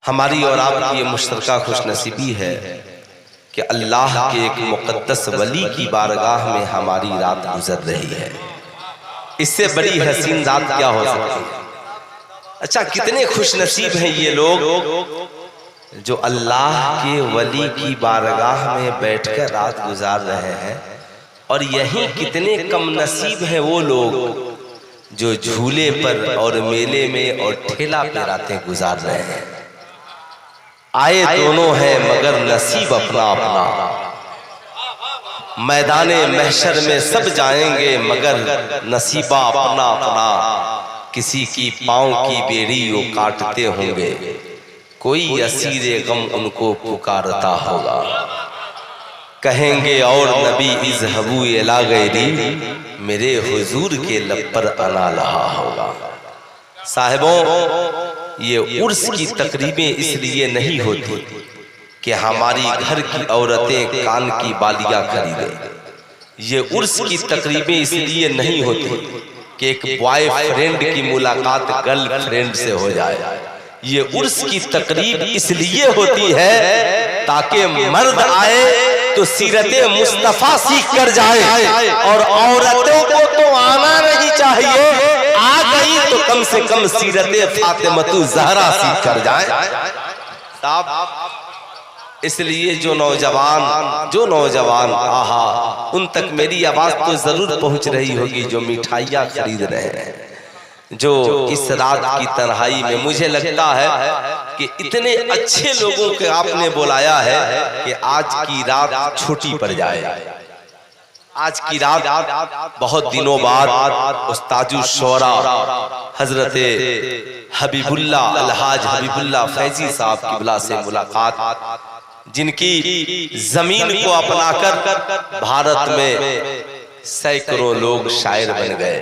हमारी और आपकी ये मुश्तरका खुशनसीबी है कि अल्लाह के एक मुक़द्दस वली की बारगाह में हमारी रात गुजर रही है। इससे बड़ी हसीन रात क्या हो सकती है। अच्छा, कितने खुशनसीब हैं ये लोग जो अल्लाह के वली की बारगाह में बैठकर रात गुजार रहे हैं, और यहीं कितने कम नसीब हैं वो लोग जो झूले पर और मेले में और ठेला पे रातें गुजार रहे हैं। आए दोनों हैं मगर नसीब अपना अपना, मैदाने महशर में सब जाएंगे मगर नसीबा अपना अपना। किसी की पाँव की बेड़ी वो काटते होंगे, कोई असीरे गम उनको पुकारता होगा। कहेंगे और नबी इज़हबू इला गैरी, मेरे हुजूर के लब पर अना लहा होगा। साहिबों, ये उर्स की तकरीबें इसलिए नहीं होती कि हमारी घर की औरतें कान की बालियां खरीदें। ये उर्स की तकरीबें इसलिए नहीं होती कि एक बॉयफ्रेंड की मुलाकात गर्लफ्रेंड से हो जाए। ये उर्स की तकरीब इसलिए होती है ताकि मर्द आए तो सीरते मुस्तफा सीख कर जाए, और औरतों को तो आना नहीं चाहिए, आ गई तो कम से कम सीरते फातिमतु ज़हरा सीख कर जाए। साहब, इसलिए जो नौजवान आहा, उन तक मेरी आवाज तो जरूर पहुंच रही होगी जो मिठाइयाँ खरीद रहे हैं, जो इस रात की तन्हाई में। मुझे लगता है कि इतने अच्छे लोगों को आपने बुलाया है कि आज की रात छोटी पड़ जाए। आज की रात बहुत दिनों बाद उस्तादु शोरा हजरते हबीबुल्ला अलहाज हबीबुल्ला फैजी साहब किबला से मुलाकात, जिनकी जमीन को अपनाकर भारत में सैकड़ों लोग शायर बन गए,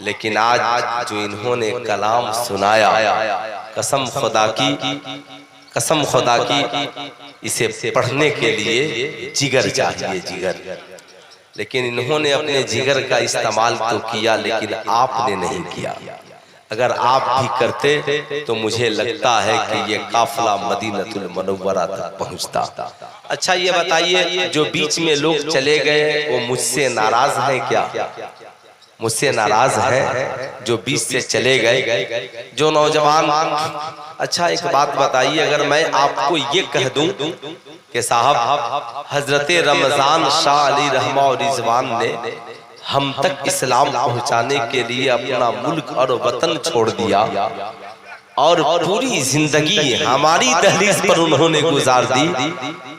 लेकिन आज जो इन्होंने कलाम सुनाया, कसम खुदा की इसे पढ़ने के लिए जिगर चाहिए, जिगर। लेकिन इन्होंने अपने जिगर का इस्तेमाल तो किया, लेकिन आपने नहीं किया। अगर आप भी करते तो मुझे लगता है कि ये काफिला मदीनतुल मुनव्वरा तक पहुंचता। अच्छा, ये बताइए, जो बीच में लोग चले गए वो मुझसे नाराज हैं क्या? मुझसे नाराज है जो बीच से चले गए, जो नौजवान। अच्छा, एक बात बताइए, अगर मैं आपको ये कह दूं कि साहब हजरते रमजान शाह अली रहमा और रिजवान ने हम तक इस्लाम पहुंचाने के लिए अपना मुल्क और वतन छोड़ दिया, और पूरी जिंदगी हमारी दहलीज पर उन्होंने गुजार दी,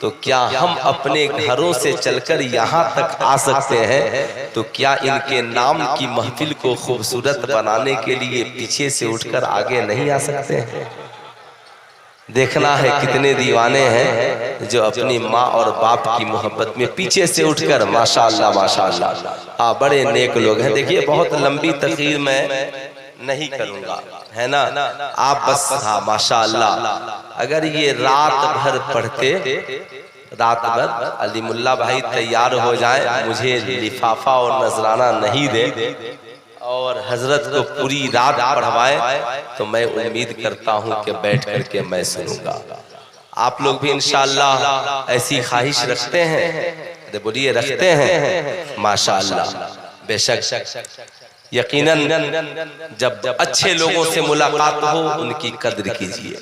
तो क्या हम अपने घरों से चलकर यहाँ तक आ सकते हैं? तो क्या इनके नाम की महफिल को खूबसूरत बनाने के लिए पीछे से उठकर आगे नहीं आ सकते हैं? देखना है कितने दीवाने हैं जो अपनी माँ और बाप की मोहब्बत में पीछे से उठकर माशाअल्लाह माशाअल्लाह, बड़े नेक लोग हैं। देखिए, बहुत लंबी तकरीर मैं नहीं करूंगा, है ना, आप बस हाँ माशाअल्लाह। अगर ये रात भर पढ़ते, रात भर, अलीमुल्ला भाई तैयार हो जाए, मुझे लिफाफा और नजराना नहीं दे और हजरत को पूरी रात पढ़वाए, तो मैं उम्मीद करता हूं कि बैठ करके मैं सुनूंगा। आप लोग भी इंशाअल्लाह ऐसी ख्वाहिश रखते हैं? बोलिए, रखते हैं? माशाअल्लाह, बेशक, यकीनन जब अच्छे लोगों से मुलाकात हो उनकी कद्र कीजिए।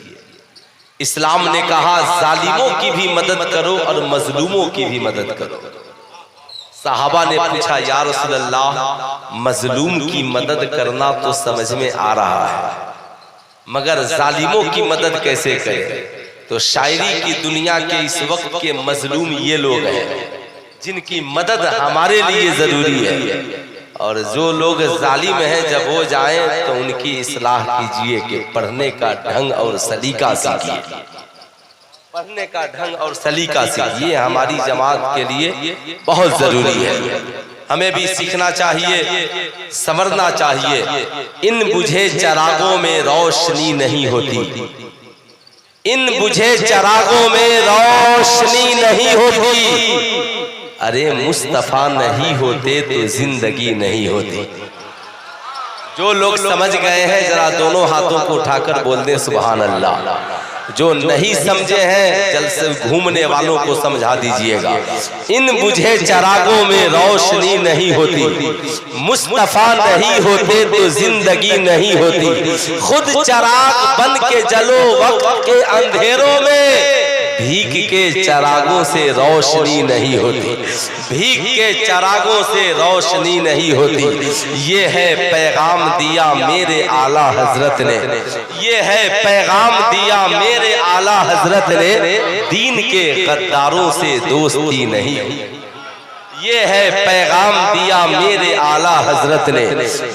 इस्लाम ने कहा जालिमों की भी मदद करो और मजलूमों की भी मदद करो। साहबा ने पूछा, या रसूल अल्लाह, मजलूम की मदद करना तो समझ में आ रहा है, मगर जालिमों की मदद कैसे करें? तो शायरी की दुनिया के इस वक्त के मजलूम ये लोग हैं जिनकी मदद हमारे लिए जरूरी है, और जो लोग जालिम हैं जब वो जाएं तो उनकी इस्लाह कीजिए कि पढ़ने का ढंग और सलीका सीखिए, पढ़ने का ढंग और सलीका सीखिए। हमारी जमात के लिए बहुत जरूरी है, हमें भी सीखना चाहिए, समझना चाहिए। इन बुझे चिरागों में रोशनी नहीं होती, इन बुझे चिरागों में रोशनी नहीं होती। अरे मुस्तफा नहीं होते तो जिंदगी नहीं होती। जो लोग समझ गए हैं जरा दोनों हाथों को उठाकर बोल दें सुभान अल्लाह। जो नहीं समझे हैं जल से घूमने वालों को समझा दीजिएगा। इन बुझे चरागों में रोशनी नहीं होती, मुस्तफा नहीं होते तो जिंदगी नहीं होती। खुद चराग बन के जलो वक्त के अंधेरों में, भीख के चरागों से रोशनी नहीं होती, भीख के चरागों से रोशनी नहीं होती। ये है पैगाम दिया मेरे आला हजरत ने, ये है पैगाम दिया मेरे आला हजरत ने, दीन के गद्दारों से दोस्ती नहीं। ये है पैगाम दिया मेरे आला हजरत ने,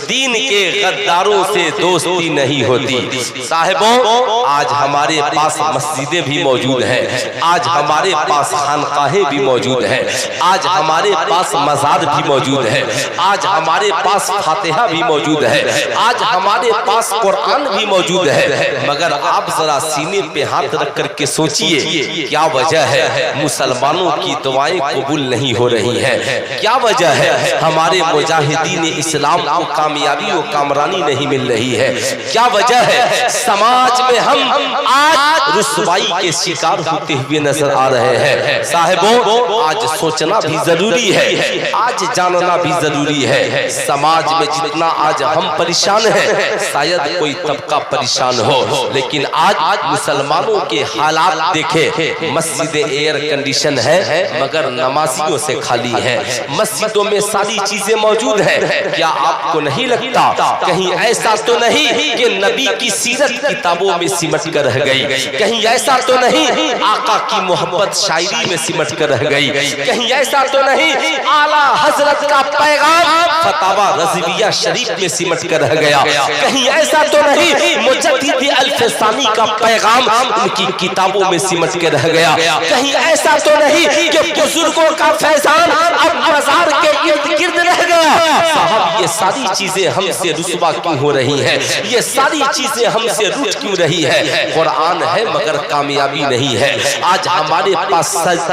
दीन के गद्दारों से दोस्ती नहीं होती। साहिबों, आज हमारे पास मस्जिदें भी मौजूद हैं, आज हमारे पास खानकाहें भी मौजूद हैं, आज हमारे पास मज़ार भी मौजूद है, आज हमारे पास फातिहा भी मौजूद है, आज हमारे पास कुरान भी मौजूद है। मगर आप जरा सीने पे हाथ रख करके सोचिए, क्या वजह है मुसलमानों की दुआएं कबूल नहीं हो रही हैं? क्या वजह है हमारे मुजाहिदीन इस्लाम को कामयाबी और कामरानी नहीं मिल रही है? क्या वजह है समाज में हम आज रुसवाई के शिकार होते हुए नजर आ रहे हैं? साहिबों, आज सोचना भी जरूरी है, आज जानना भी जरूरी है। समाज में जितना आज हम परेशान हैं, शायद कोई तबका परेशान हो, लेकिन आज मुसलमानों के हालात देखे। मस्जिदें एयर कंडीशन है मगर नमाजियों से खाली है। मस्जिदों में सारी चीजें मौजूद हैं। क्या आपको नहीं लगता कहीं ऐसा तो नहीं कि नबी की सीरत किताबों में सिमट कर रह गई? कहीं ऐसा तो नहीं आका की मोहब्बत शायरी में सिमट कर रह गई? कहीं ऐसा तो नहीं आला हजरत का पैगाम फतावा रज़विया शरीफ में सिमट कर रह गया? कहीं ऐसा तो नहीं मुजद्दिद अल-फसानी का पैगाम उनकी किताबों में सिमट के रह गया? कहीं ऐसा तो नहीं कि बुजुर्गों का फैजान अब बाजार के इर्द गिर्द रह गया? साहब, ये सारी चीजें हमसे रुसवा क्यों हो रही हैं? ये सारी चीजें हमसे रूठ क्यों रही है? कुरान है मगर कामयाबी नहीं है। आज हमारे पास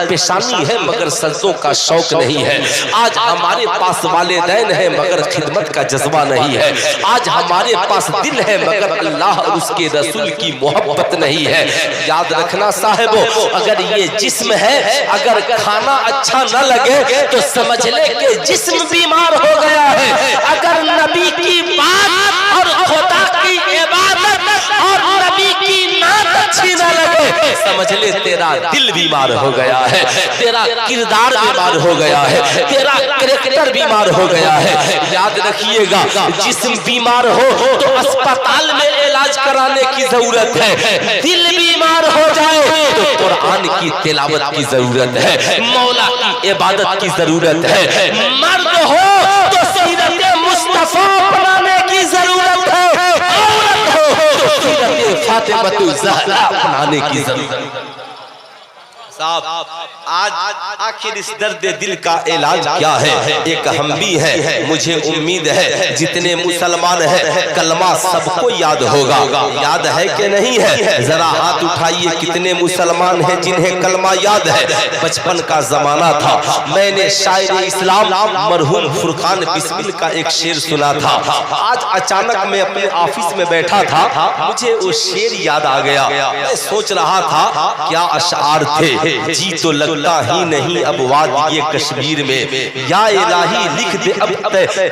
पेशानी है मगर सजदों का शौक नहीं है। आज हमारे पास वालिदैन है मगर खिदमत का जज्बा नहीं है। आज हमारे पास दिल है मगर अल्लाह और उसके रसूल की मोहब्बत नहीं है। याद रखना साहिबो, अगर ये जिस्म है, अगर खाना अच्छा न लगे तो समझ ले कि जिस्म बीमार हो गया है। अगर नबी की बात और खुदा की इबादत और नबी की नात अच्छी न लगे, समझ ले तेरा दिल बीमार हो गया है, तेरा किरदार बीमार हो गया है, तेरा कैरेक्टर बीमार हो गया है। याद रखिएगा, जिस्म बीमार हो तो अस्पताल में इलाज कराने की जरूरत है। दिल बीमार हो जाए तो कुरान की तिलावत की जरूरत है, मौला की इबादत की जरूरत है। मर्द हो तो सीरत मुस्तफा अपनाने की जरूरत है, औरत हो तो सीरत फातिमा ज़हरा अपनाने की जरूरत है। साहब, आज आखिर इस दर्द दिल का इलाज क्या है? एक हम भी है, मुझे उम्मीद है जितने मुसलमान हैं कलमा सबको याद होगा। याद है कि नहीं है? जरा हाथ उठाइए, कितने मुसलमान हैं जिन्हें कलमा याद है? बचपन का जमाना था, मैंने शायर इस्लाम मरहूम फुरकान बिस्मिल का एक शेर सुना था। आज अचानक मैं अपने ऑफिस में बैठा था, मुझे वो शेर याद आ गया। मैं सोच रहा था क्या अशआर थे, जी तो लगता ही नहीं अब वादिये कश्मीर में। या इलाही लिख दे अब,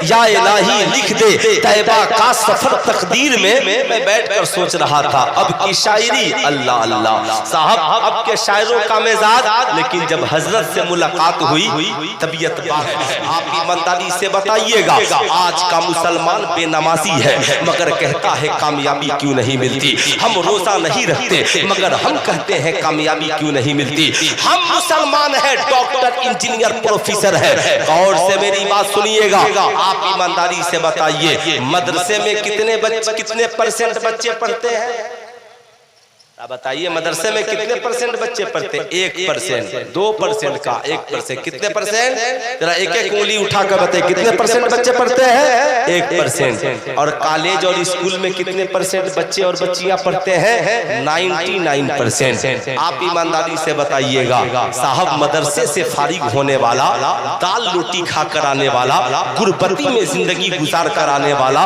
या इलाही लिख दे तैबा का सफर तकदीर में। मैं बैठकर सोच रहा था अब की शायरी, अल्लाह अल्लाह। साहब, अब के शायरों का मिजाज, लेकिन जब हजरत से मुलाकात हुई तबीयत आप ईमानदारी से बताइएगा, आज का मुसलमान बेनमाजी है मगर कहता है कामयाबी क्यों नहीं मिलती। हम रोजा नहीं रखते मगर हम कहते हैं कामयाबी क्यों नहीं मिलती। हम मुसलमान हैं, डॉक्टर इंजीनियर प्रोफेसर है। गौर से मेरी बात सुनिएगा, आप ईमानदारी से बताइए मदरसे में कितने परसेंट बच्चे पढ़ते हैं? बताइए, मदरसे में कितने परसेंट बच्चे पढ़ते हैं? 1%, 2% का 1%, कितने परसेंट? जरा एक एक उंगली उठाकर बताइए, कितने परसेंट बच्चे पढ़ते हैं? 1%। और कॉलेज और स्कूल में कितने परसेंट बच्चे और बच्चियां पढ़ते हैं? 99%। आप ईमानदारी से बताइएगा। साहब, मदरसे से फारिग होने वाला, दाल रोटी खा कर आने वाला, गुरबती में जिंदगी गुजार कर आने वाला,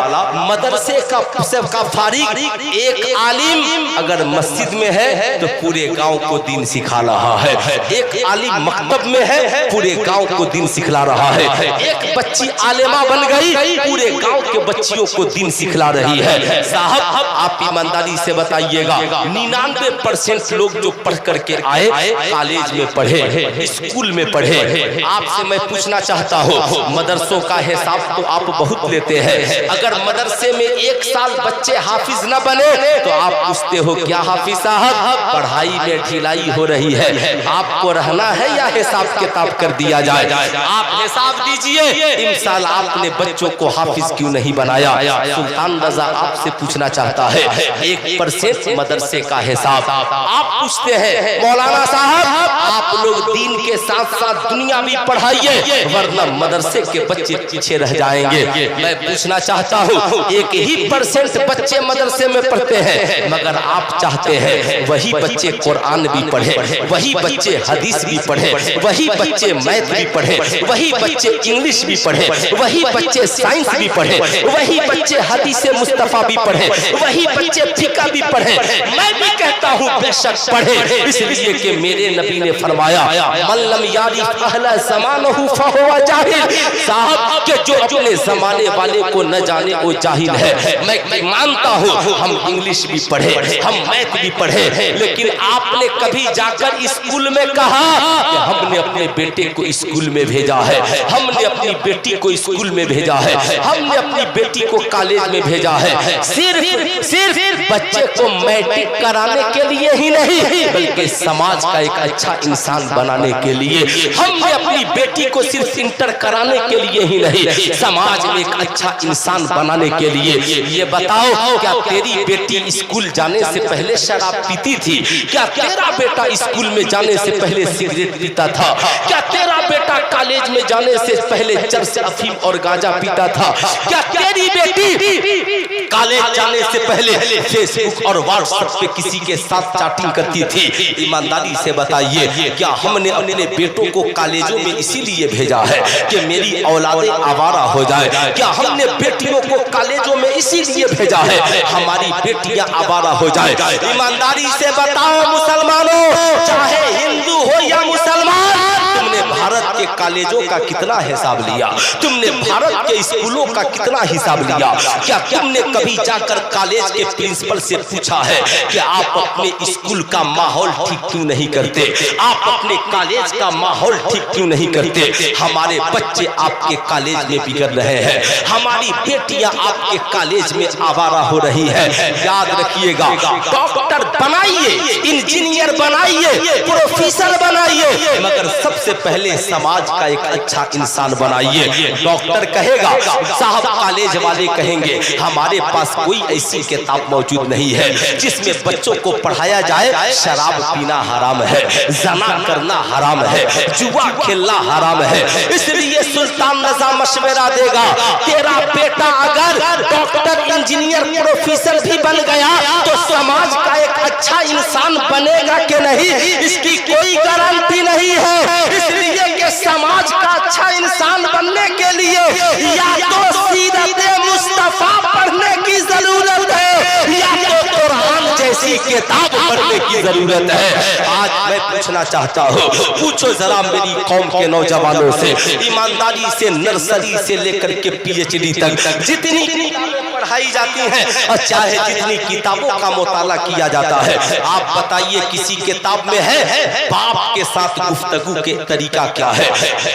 मदरसे का फारिग एक आलिम अगर मस्जिद मस्जिद में है तो पूरे गांव को दीन सिखा रहा है। एक आलिम मकतब में है, पूरे गांव को दीन सिखला रहा है। एक बच्ची आलिमा बन गई, पूरे गांव के बच्चियों को दीन सिखला रही है। साहब आप ईमानदारी से बताइएगा, 99% लोग जो पढ़ करके आए कॉलेज में पढ़े, स्कूल में पढ़े। आपसे मैं पूछना चाहता हूँ, मदरसों का हिसाब तो आप बहुत लेते हैं। अगर मदरसे में 1 साल बच्चे हाफिज न बने तो आप पूछते हो क्या हाफिज साहब पढ़ाई में ढिलाई हो रही है, आपको रहना है या हिसाब किताब कर दिया जाए? आप हिसाब दीजिए, इंशाल्लाह आपने बच्चों को हाफिज क्यों नहीं बनाया? सुल्तान रजा आपसे पूछना चाहता है, 1% मदरसे का हिसाब आप पूछते हैं। मौलाना साहब आप लोग दीन के साथ साथ दुनिया भी पढ़ाइए, वरना मदरसे के बच्चे पीछे रह जाएंगे। मैं पूछना चाहता हूँ, 1% बच्चे मदरसे में पढ़ते हैं, मगर आप चाहते हैं वही बच्चे कुरान भी पढ़े, वही बच्चे हदीस भी पढ़े, वही बच्चे मैथ भी पढ़े, वही बच्चे इंग्लिश भी पढ़े, वही बच्चे साइंस भी पढ़े, वही बच्चे हदीस मुस्तफा भी पढ़े, वही बच्चे फिक़ह भी पढ़े। मैं भी कहता हूँ बेशक पढ़े, इसलिए कि मेरे नबी ने फरमाया मल्लम यारिफ अहला ज़मानहु फहुवा जाहिल। साहब के जो अपने जमाने वाले को न जाने वो जाहिल है। मैं मानता हूँ हम इंग्लिश भी पढ़े, हम मैथ भी पढ़े, लेकिन आपने कभी जाकर स्कूल में कहा कि हमने अपने बेटे को स्कूल में भेजा है, हमने अपनी बेटी को स्कूल में भेजा है, हमने अपनी बेटी को कॉलेज में भेजा है, सिर्फ बच्चे को मैट्रिक कराने के लिए ही नहीं, बल्कि समाज का एक अच्छा इंसान बनाने के लिए। हमने अपनी बेटी को सिर्फ इंटर कराने के लिए ही नहीं, समाज में एक अच्छा इंसान बनाने के लिए। ये बताओ, क्या तेरी बेटी स्कूल जाने से पहले शराब पीती थी? क्या तेरा बेटा स्कूल में जाने से पहले सिगरेट पीता था? क्या तेरा बेटा कॉलेज में जाने से पहले चरस, अफीम और गांजा पीता था? क्या तेरी बेटी कॉलेज जाने से पहले फेसबुक और व्हाट्सएप पे किसी के साथ चैटिंग करती थी? ईमानदारी से बताइए, क्या हमने अपने बेटों को कॉलेजों में इसीलिए भेजा है कि मेरी औलादें आवारा हो जाए? क्या हमने बेटियों को कॉलेजों में इसीलिए भेजा है हमारी बेटियां आवारा हो जाए? ईमानदारी से बताओ मुसलमानों, चाहे हिंदू हो या मुसलमान, तुमने भारत के कॉलेजों का कितना हिसाब लिया? तुमने भारत के स्कूलों का कितना हिसाब लिया? क्या तुमने कभी जाकर कॉलेज के प्रिंसिपल से पूछा है कि आप अपने स्कूल का माहौल ठीक क्यों नहीं करते? आप अपने कॉलेज का माहौल ठीक क्यों नहीं करते? हमारे बच्चे आपके कॉलेज में बिगड़ रहे हैं, हमारी बेटियां आपके कॉलेज में आवारा हो रही है। याद रखिएगा, डॉक्टर बनाइए, इंजीनियर बनाइए, प्रोफेसर बनाइए, मगर सबसे पहले समाज का एक अच्छा इंसान बनाइए। डॉक्टर कहेगा, साहब कॉलेज वाले कहेंगे हमारे पास कोई ऐसी किताब मौजूद नहीं है जिसमें बच्चों को पढ़ाया जाए शराब पीना हराम है, जना करना हराम है, जुआ खेलना हराम है। इसलिए सुल्तान रजा मशवरा देगा, तेरा बेटा अगर डॉक्टर, इंजीनियर, प्रोफेसर भी बन गया तो समाज का एक अच्छा इंसान बनेगा कि नहीं, इसकी कोई गारंटी नहीं है। इसलिए कि समाज का अच्छा इंसान बनने के लिए या तो सीरत मुस्तफा पढ़ने की जरूरत है या तो कुरान जैसी किताब पढ़ने की जरूरत है। आज मैं पूछना चाहता हूँ, पूछो जरा मेरी कौम के नौजवानों से, ईमानदारी से नर्सरी से लेकर के PhD तक जितनी किताबें पढ़ाई जाती हैं और चाहे जितनी किताबों का मुताला किया जाता है, आप बताइए किसी किताब में है बाप के साथ गुफ्तगू के तरीका क्या है,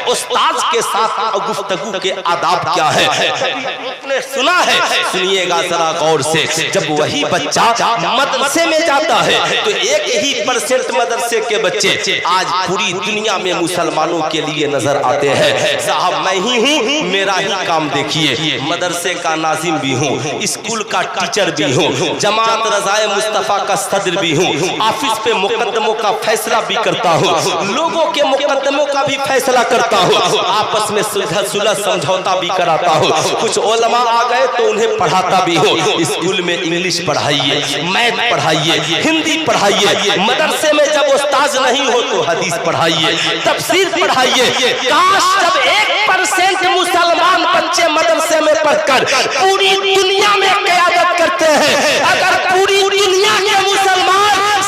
उस्ताद के साथ गुफ्तगू के आदाब क्या है? आपने सुना है? सुनिएगा जरा गौर से, जब वही बच्चा मदरसे में जाता है तो 1% मदरसे के बच्चे आज पूरी दुनिया में मुसलमानों के लिए नजर आते हैं। साहब मैं ही हूँ, मेरा ही काम देखिए, मदरसे का नाजिम भी हूँ, स्कूल का टीचर भी हूँ, जमात रजाए मुस्तफा का सदर भी हूँ, ऑफिस पे मुकदमों का फैसला भी करता हूँ, लोगों के मुकदमों का भी फैसला करता हूँ, आपस में सुलह समझौता भी कराता हूँ। कुछ उलमा आ गए तो उन्हें पढ़ाता भी हूँ। स्कूल में इंग्लिश पढ़ाइए, मैथ पढ़ाइए, हिंदी पढ़ाइए, मदरसे में जब उस्ताद नहीं हो तो हदीस पढ़ाइए, तफसीर पढ़ाइए। काश जब 1% मुसलमान बच्चे मदरसे में पढ़कर पूरी दुनिया में क़यादत करते हैं, अगर पूरी दुनिया के मुसलमान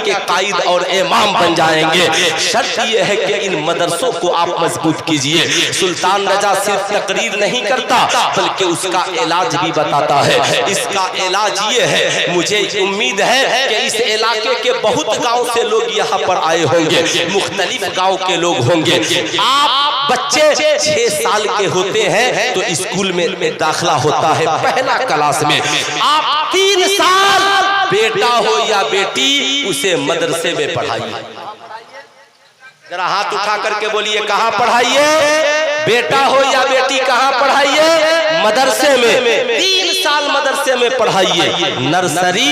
के कायद और इमाम बन जाएंगे। शर्त यह है कि इन मदरसों को आप मजबूत कीजिए। सुल्तान रजा सिर्फ तकरीर नहीं करता बल्कि उसका इलाज भी बताता है। इसका इलाज ये है, मुझे उम्मीद है कि इस इलाके के बहुत गांव से लोग यहाँ पर आए होंगे, मुख्तलिफ गांव के लोग होंगे। आप बच्चे 6 साल के होते हैं तो स्कूल में दाखिला होता है पहला क्लास में। आप 3 साल बेटा हो या बेटी उसे मदरसे में पढ़ाइए। जरा हाथ उठा करके बोलिए कहाँ पढ़ाइए? बेटा हो या बेटी कहाँ पढ़ाइए? मदरसे में। 3 साल मदरसे में पढ़ाइए। नर्सरी,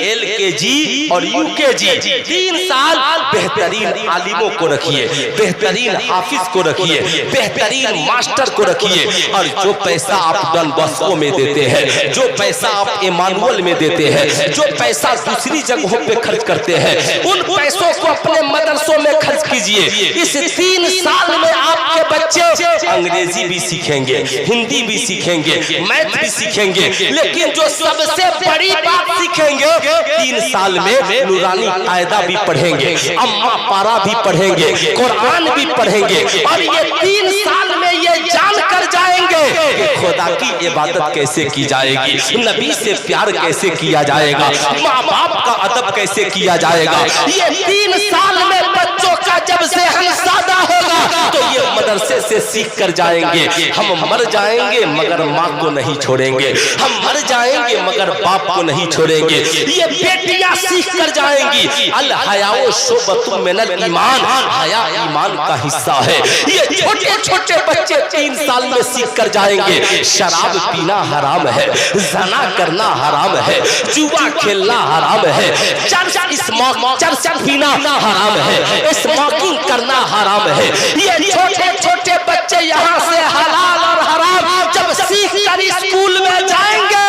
LKG और UKG 3 साल बेहतरीन आलिमों को रखिए, बेहतरीन हाफिज को रखिए, बेहतरीन मास्टर को रखिए। और जो पैसा आप डॉन बॉस्को में देते हैं, जो पैसा आप इमानुअल में देते हैं, जो पैसा दूसरी जगहों पे खर्च करते हैं, उन पैसों को अपने मदरसों में खर्च कीजिए। इस 3 साल में आपके बच्चे अंग्रेजी भी सीखेंगे, हिंदी भी सीखेंगे, मैथ भी सीखेंगे, लेकिन जो सबसे बड़ी बात सीखेंगे 3 साल में नूरानी कायदा भी पढ़ेंगे, अम्मा पारा भी पढ़ेंगे, कुरान भी पढ़ेंगे। और ये 3 साल में ये जान कर जाएंगे कि खुदा की इबादत कैसे की जाएगी, नबी से प्यार कैसे किया जाएगा, माँ बाप का अदब कैसे किया जाएगा। ये 3 साल में बच्चों का जब से हम सादा होगा तो ये मदरसे से सीख कर जाएंगे। हम मर जाएंगे मगर माँ को नहीं छोड़ेंगे, हम मर जाएंगे मगर बाप को नहीं छोड़ेंगे। ये बेटियां सीख कर जाएंगी। अल हयाओ शोबतुम मिनल ईमान, हया ईमान का हिस्सा है। ये छोटे छोटे बच्चे 3 साल में सीख कर जाएंगे। शराब पीना हराम है, ज़ना करना हराम है, जुआ खेलना हराम है, चरस पीना हराम है, स्मोकिंग करना हराम है। ये छोटे छोटे बच्चे यहाँ से हलाल और हराम जब सीख कर स्कूल में जाएंगे,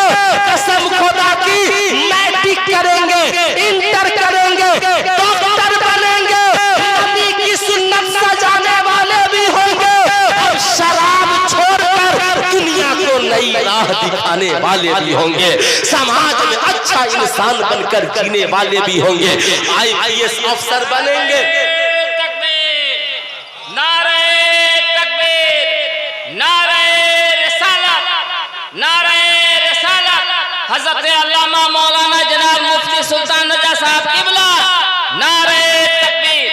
कसम खुदा की मैट्रिक करेंगे, इंटर करेंगे, डॉक्टर बनेंगे, नबी की सुन्नत सजाने वाले भी होंगे और शराब छोड़कर दुनिया को नई राह दिखाने वाले भी होंगे, समाज में अच्छा इंसान बनकर जीने वाले भी होंगे, IAS अफसर बनेंगे। हज़रत अल्लामा मौलाना जनाब मुफ्ती सुल्तान रजा साहब किबला, नारे तकबीर।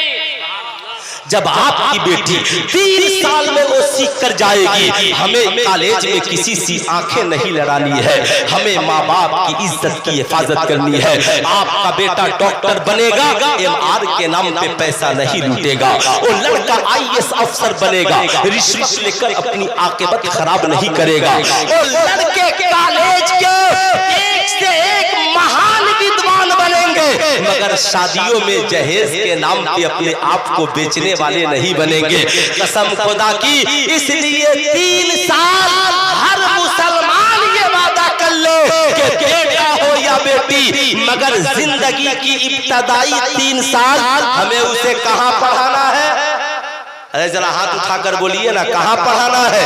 जब आपकी बेटी 3 साल में वो सीख कर जाएगी, हमें कॉलेज में किसी सी आंखें नहीं लड़ानी है, हमें माँ बाप की इज्जत की हिफाजत करनी है। आपका बेटा डॉक्टर बनेगा, MR के नाम पे पैसा नहीं लूटेगा। वो लड़का IAS अफसर बनेगा, रिश्वत लेकर अपनी आकिबत खराब नहीं करेगा। वो लड़के कॉलेज के एक से एक महान विद्वान बनेंगे, मगर शादियों में जहेज के नाम पे अपने आप को बेचने वाले नहीं बनेंगे। कसम खुदा की, इसलिए 3 साल हर मुसलमान ये वादा कर ले कि बेटा हो या बेटी, मगर जिंदगी की इब्तदाई 3 साल हमें उसे कहाँ पढ़ाना है? अरे जरा हाथ उठाकर बोलिए ना, कहाँ पढ़ाना है?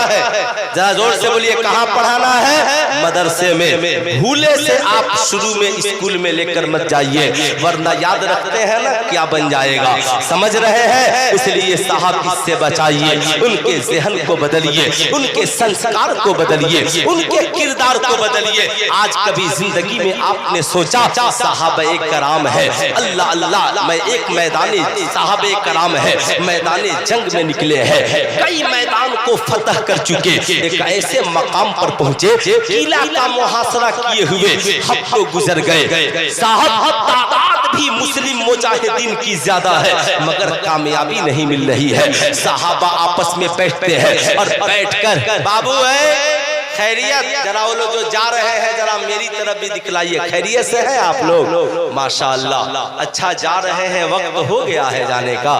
जरा जोर से बोलिए, कहाँ पढ़ाना है? मदरसे में। भूले से आप शुरू में स्कूल में लेकर मत जाइए, वरना याद रखते हैं ना क्या बन जाएगा। समझ रहे हैं? इसलिए साहब इससे बचाइए, उनके ज़हन को बदलिए, उनके संस्कार को बदलिए, उनके किरदार को बदलिए। आज कभी जिंदगी में आपने सोचा साहबे कराम है, अल्लाह अल्लाह, मैं एक मैदानी साहबे कराम है, मैदानी जंग में निकले हैं, कई मैदान को फतह कर चुके, एक ऐसे मकाम पर पहुंचे किला का मुहासरा किए हुए हफ्तों गुजर गए। साहब तादाद भी मुस्लिम मुजाहिदीन की ज्यादा है, मगर कामयाबी नहीं मिल रही है। साहबा आपस में बैठते हैं और बैठकर बाबू है खैरियत, जरा वो लोग जो जा रहे हैं जरा मेरी तरफ भी दिखलाइए, खैरियत से है आप लोग? माशाअल्लाह, अच्छा जा रहे हैं, वक्त हो गया है जाने का।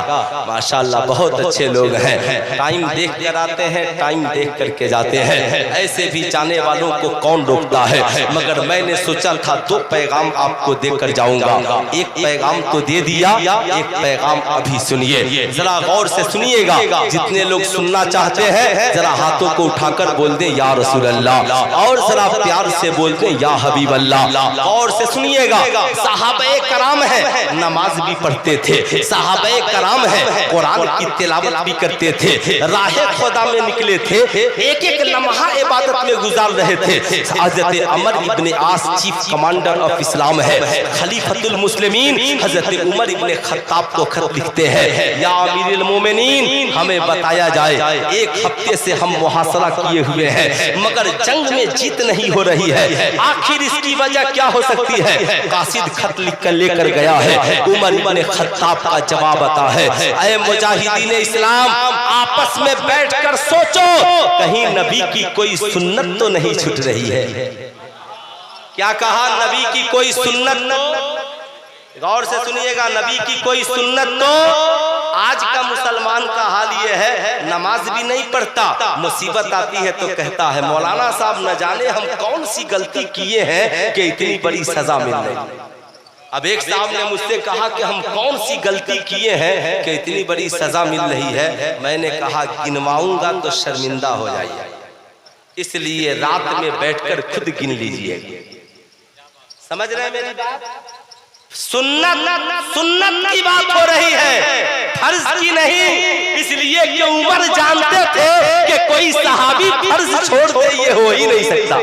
माशाअल्लाह, बहुत अच्छे लोग हैं, टाइम देख कर आते हैं, टाइम देख करके जाते हैं। ऐसे भी जाने वालों को कौन रोकता है? मगर मैंने सोचा था 2 पैगाम आपको देकर जाऊंगा। एक पैगाम तो दे दिया, एक पैगाम अभी सुनिए, जरा गौर से सुनिएगा। जितने लोग सुनना चाहते हैं जरा हाथों को उठाकर बोल दें या रसूल अल्लाह, और जरा प्यार से बोलते हैं या हबीब अल्लाह। और से सुनिएगा, सहाबे कराम है नमाज भी पढ़ते थे, सहाबे कराम है कुरान की तिलावत भी करते थे, राहे खुदा में निकले थे, एक एक लम्हा इबादत में गुजार रहे थे। हजरत अमर इब्ने आस चीफ कमांडर ऑफ इस्लाम है, खलीफतुल मुस्लिमीन हजरत उमर इब्ने खत्ताब को खत लिखते हैं, या अमीरुल मोमिनीन हमें बताया जाए, एक हफ्ते से हम मुहासरा किए हुए हैं मगर जंग में जीत नहीं हो रही है, आखिर इसकी वजह क्या हो सकती है। कासिद खत लिख कर लेकर गया है, उमर इब्ने खत्ताब का जवाब आता है, ऐ मुजाहिदीन इस्लाम आपस में बैठकर सोचो कहीं नबी की कोई सुन्नत तो नहीं छूट रही है। क्या कहा? नबी की कोई सुन्नत, गौर से सुनिएगा, नबी की कोई सुन्नत। तो आज का मुसलमान का हाल ये है, नमाज भी नहीं पढ़ता, मुसीबत आती है तो कहता है मौलाना साहब न जाने हम कौन सी गलती किए हैं कि इतनी बड़ी सजा मिल रही। अब एक साहब ने मुझसे कहा कि हम कौन सी गलती किए हैं कि इतनी बड़ी सजा मिल रही है। मैंने कहा गिनवाऊंगा तो शर्मिंदा हो जाइए, इसलिए रात में बैठकर खुद गिन लीजिए। समझ रहे हैं मेरी बात? सुन्नत की बात हो रही है, फर्ज की नहीं, इसलिए कि उमर जानते थे कि कोई सहाबी फर्ज छोड़ दे ये हो ही नहीं सकता।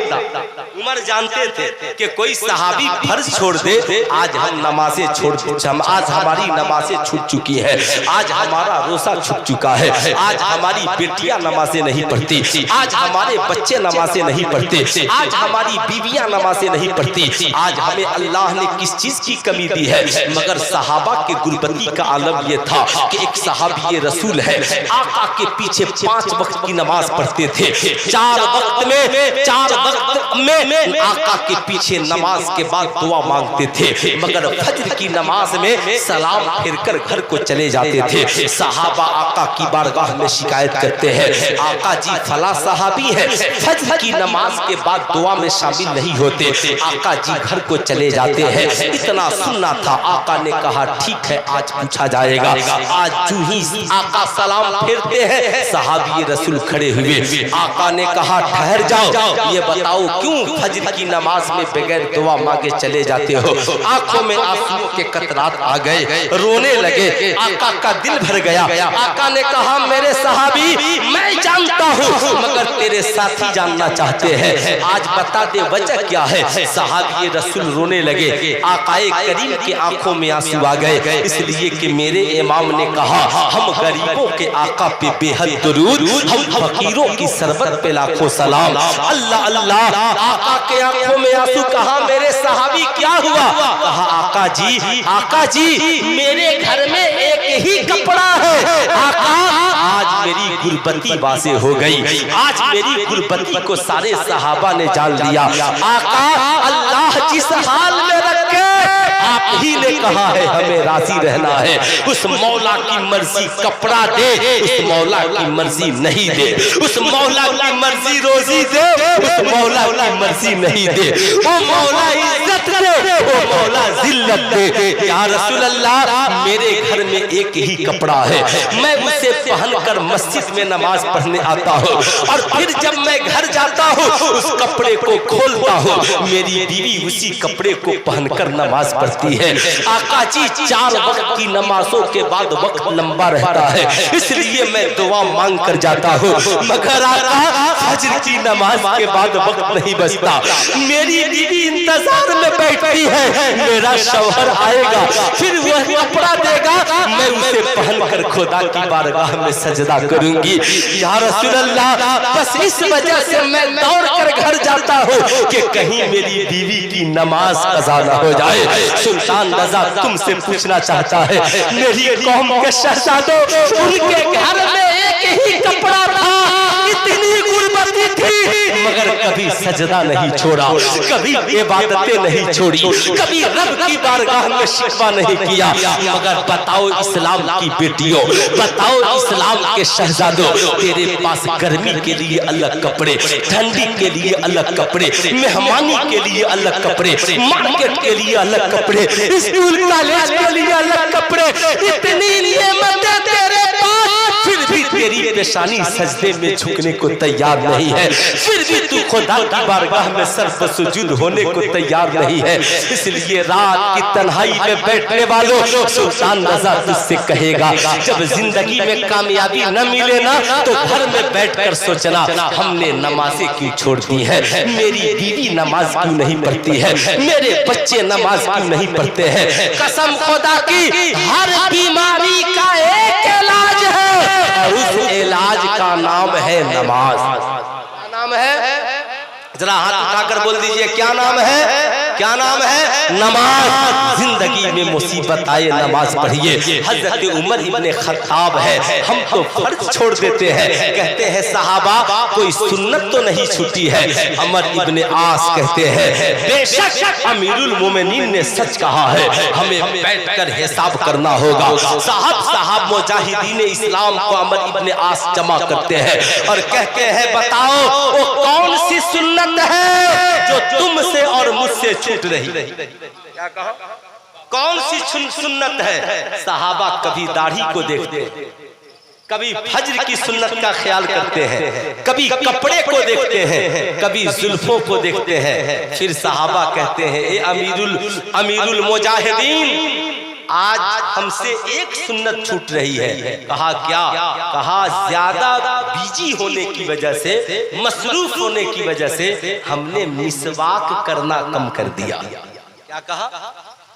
उमर जानते थे कि कोई सहाबी फर्ज छोड़ दे, आज हम नमाजें छोड़, आज हमारी नमाजें छूट चुकी है, आज हमारा रोजा छूट चुका है, आज हमारी बेटियां नमाजें नहीं पढ़ती, आज हमारे बच्चे नमाजें नहीं पढ़ते, आज हमारी बीवियां नमाजें नहीं पढ़ती, आज हमें अल्लाह ने किस चीज की कमी दी है। मगर सहाबा के गुरबती का आलम ये था कि एक सहाबी रसूल है, आका के पीछे 5 वक्त की नमाज पढ़ते थे, 4 वक्त में आका के पीछे नमाज के बाद दुआ मांगते थे, मगर फज्र की नमाज में सलाम फिरकर घर को चले जाते थे। सहाबा आका की बारगाह में शिकायत करते हैं, आका जी फला सहाबी है फज्र की नमाज के बाद दुआ में शामिल नहीं होते, आका जी घर को चले जाते हैं। इतना सुनना था, आका ने कहा ठीक है आज पूछा जाएगा। आज जू ही आका सलाम फेरते हैं, सहाबी रसूल खड़े हुए, आका ने कहा ठहर जाओ, ये बताओ क्यों फज्र की नमाज में बगैर दुआ मांगे चले जाते हो। आंखों में आंसुओं के कतरात आ गए, रोने लगे, आका का दिल भर गया। आका ने कहा मेरे सहाबी मैं जानता हूँ मगर तेरे साथी जानना चाहते हैं, आज बता दे वजह क्या है। सहाबी रसूल रोने लगे, आकाए करीम के आंखों में आंसू आ गए, इसलिए कि मेरे इमाम ने कहा हम गरीबों के आका पे बेहद दुरूद, हम फकीरों की सरबत पे लाखों सलाम। अल्लाह अल्लाह, आका के आंखों में आंसू। कहा मेरे सहाबी क्या हुआ? कहा आका जी मेरे घर में एक ही कपड़ा है, आका आज मेरी गुरबती वाज़े हो गई, आज मेरी गुरबती को सारे सहाबा ने जान लिया। आका अल्लाह जिस हाल में रखे आप ही ने कहा है हमें राजी रहना है, उस मौला की मर्जी कपड़ा दे, उस मौला की मर्जी नहीं दे, उस मौला की मर्जी रोजी दे, उस मौला की मर्जी नहीं दे, वो मौला इज्जत दे, वो मौला जिल्लत दे। या रसूल अल्लाह मेरे घर में एक ही कपड़ा है, मैं उसे पहनकर मस्जिद में नमाज पढ़ने आता हूँ और फिर जब मैं घर जाता हूँ उस कपड़े को खोलता हूँ, मेरी बीवी उसी कपड़े को पहनकर नमाज पढ़ती है। आका जी 4 वक्त की नमाजों के बाद वक्त लंबा रहता है, इसलिए मैं दुआ मांग कर जाता हूँ, मगर आका फज्र की नमाज के बाद वक्त नहीं बचता। मेरी बीवी इंतजार में बैठी है, मेरा शौहर आएगा फिर वह कपड़ा देगा, मैं उसे पहनकर खुदा की बारगाह में सजदा करूंगी। या रसूल अल्लाह बस इस वजह से मैं दौड़ कर घर जाता हूँ कि कहीं मेरी बीवी की नमाज कज़ा न हो जाए। सुल्तान रज़ा तुमसे पूछना चाहता है, मेरी कौम के शहजादों उनके घर में एक ही कपड़ा था, इतनी गुरबती थी मगर कभी सजदा नहीं छोड़ा, कभी इबादतें नहीं छोड़ी, कभी रब की बारगाह में शिकवा नहीं किया। मगर बताओ इस्लाम की बेटियों, बताओ इस्लाम के शहजादों, तेरे पास गर्मी के लिए अलग कपड़े, ठंडी के लिए अलग कपड़े, मेहमानी के लिए अलग कपड़े, मार्केट के लिए अलग कपड़े, स्कूल कॉलेज के लिए अलग कपड़े, इतनी नियमतें तेरे पास, फिर भी तेरी पेशानी सजदे में झुकने को तैयार नहीं है, फिर भी तू खुदा की बारगाह में सर पर सुजूद होने को तैयार नहीं है। इसलिए रात की तन्हाई में बैठने वालों, सुल्तान रज़ा तुझसे कहेगा, जब जिंदगी में कामयाबी न मिले ना तो घर में बैठकर सोचना हमने नमाजें क्यों छोड़ दी है, मेरी बीवी नमाज क्यों नहीं पढ़ती है, मेरे बच्चे नमाज क्यों नहीं पढ़ते हैं। कसम खुदा की, हर बीमारी का एक इलाज है और उस इलाज का नाम है नमाज। क्या नाम है? जरा हाथ उठाकर बोल दीजिए, क्या नाम है? क्या नाम है? नमाज। जिंदगी में मुसीबत आए नमाज पढ़िए। हजरत उमर इब्ने खत्ताब है, हम तो फर्ज छोड़ देते हैं, कहते हैं सहाबा कोई सुन्नत तो नहीं छूटी है। अमर इब्ने आस कहते हैं बेशक अमीरुल मोमिनीन ने सच कहा है, हमें बैठकर हिसाब करना होगा। साहब मुजाहिदीन इस्लाम को अमर इब्ने आस जमा करते हैं और कहते हैं बताओ वो कौन सी सुन्नत है जो तुमसे और मुझसे छूट रही? क्या कहा? कौन सी सुन्नत है? सहाबा कभी दाढ़ी को देखते हैं, कभी फज्र की सुन्नत का ख्याल करते हैं, कभी कपड़े को देखते हैं, कभी जुल्फों को देखते हैं। फिर सहाबा कहते हैं ए अमीरुल मुजाहिदीन, आज हमसे एक सुन्नत छूट रही है। कहा क्या? कहा ज्यादा बिजी होने की वजह से, मसरूफ होने की वजह से हमने मिसवाक करना कम कर दिया। क्या कहा?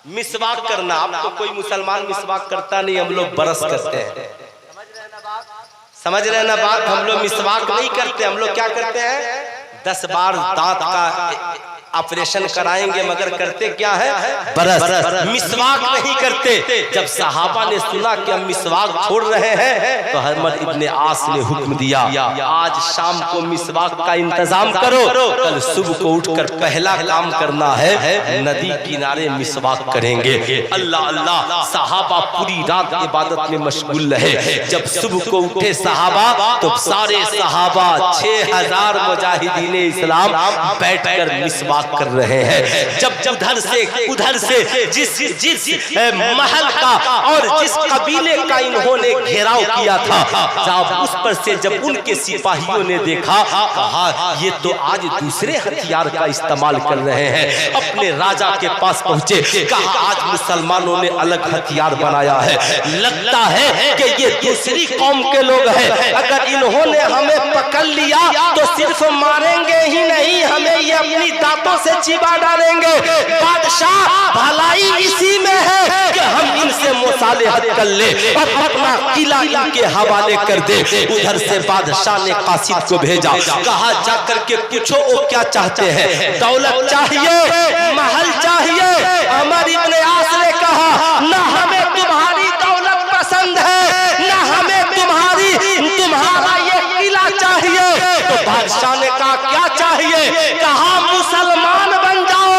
मिसवाक करना। अब तो कोई मुसलमान मिसवाक करता नहीं, हम लोग बरस करते हैं। समझ रहे ना बात? हम लोग मिसवाक नहीं करते, हम लोग क्या करते हैं? 10 बार दांत का ऑपरेशन कराएंगे, मगर करते क्या है? बरस। मिसवाक नहीं करते। जब सहाबा ने सुना कि हम मिसवाक छोड़ रहे हैं तो हज़रत इब्ने आस ने हुक्म दिया, आज शाम को मिसवाक का इंतजाम करो, कल सुबह को उठकर पहला काम करना है नदी किनारे मिसवाक करेंगे। अल्लाह अल्लाह, सहाबा पूरी रात इबादत में मशगूल रहे। जब सुबह को उठे सहाबा तो सारे सहाबा 6000 मुजाहिदीन इस्लाम बैठकर मिसवाक कर रहे हैं। जब उधर से जिस महल का और जिस कबीले का इन्होंने घेराव किया था, जब उस पर से जब उनके सिपाहियों ने देखा, कहा ये तो आज दूसरे हथियार का इस्तेमाल कर रहे हैं। अपने राजा के पास पहुंचे, कहा आज मुसलमानों ने अलग हथियार बनाया है, लगता है कि ये दूसरी कौम के लोग हैं, अगर इन्होंने हमें पकड़ लिया तो सिर्फ मारेंगे ही नहीं, हमें ये अपनी दांतों से चिबा डालेंगे। बादशाह भलाई इसी में है कि हम इनसे मुसालिहत कर ले और अपना किला इनके हवाले कर दे। उधर से बादशाह ने कासिद को भेजा, कहा जाकर के पूछो वो क्या चाहते हैं, दौलत चाहिए, महल चाहिए? अमर इब्ने आस ने कहा ना हमें तुम्हारी दौलत पसंद है, ना हमें तुम्हारा ये किला चाहिए। तो बादशाह ने कहा क्या चाहिए? कहा मुसलमान बन जाओ,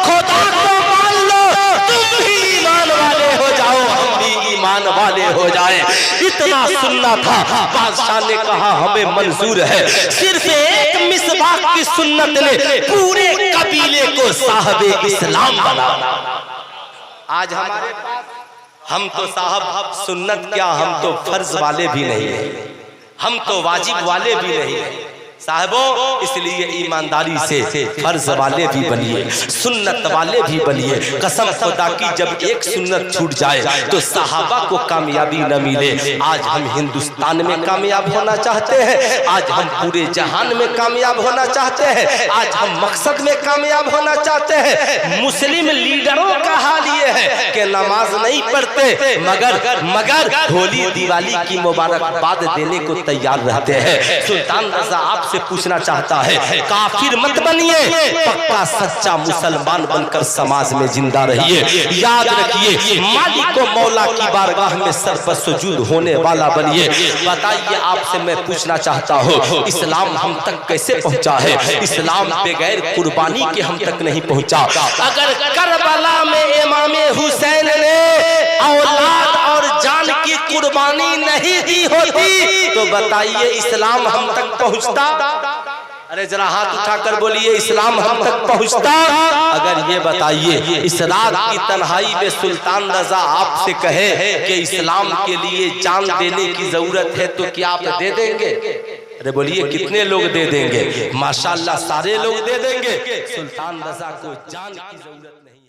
खुदा को मान लो, तुम भी ईमान वाले हो जाओ, हम भी ईमान वाले हो जाए। इतना सुनना था। बादशाह ने कहा हमें मंजूर है। सिर्फ एक मिसवाक की सुन्नत ने पूरे कबीले को साहबे इस्लाम बना। आज हमारे पास, हम तो साहब सुन्नत क्या, हम तो फर्ज वाले भी नहीं है, हम तो वाजिब वाले भी नहीं है साहबों। इसलिए ईमानदारी से फर्ज वाले भी बनिए, सुन्नत वाले भी बनिए। कसम खुदा की, जब एक सुन्नत छूट जाए तो सहाबा को कामयाबी न मिले। आज हम हिंदुस्तान में कामयाब होना चाहते हैं, आज हम पूरे जहान में कामयाब होना चाहते हैं, आज हम मकसद में कामयाब होना चाहते हैं। मुस्लिम लीडरों का हाल ये है कि नमाज नहीं पढ़ते, मगर होली दिवाली की मुबारकबाद देने को तैयार रहते हैं। सुल्तान रज़ा आपसे पूछना चाहता है, काफिर मत बनिए, पक्का सच्चा मुसलमान बनकर समाज में जिंदा रहिए। याद रखिए, मालिक को मौला की बारगाह में सर पर सुजूद होने वाला बनिए। बताइए, आपसे मैं पूछना चाहता हूँ, इस्लाम हम तक कैसे पहुँचा है? इस्लाम बगैर कुर्बानी के हम तक नहीं पहुँचा। अगर करबला में इमाम हुसैन ने औलाद और जान की कुर्बानी नहीं दी होती तो बताइए इस्लाम हम तक पहुँचता? अरे जरा हाथ उठाकर बोलिए इस्लाम हम तक पहुंचता। अगर ये बताइए इस रात की तन्हाई में सुल्तान रजा आपसे कहे कि इस्लाम के लिए जान देने की जरूरत है तो क्या आप दे देंगे? अरे बोलिए कितने लोग दे देंगे? माशाल्लाह सारे लोग दे देंगे। सुल्तान रजा को जान की जरूरत नहीं।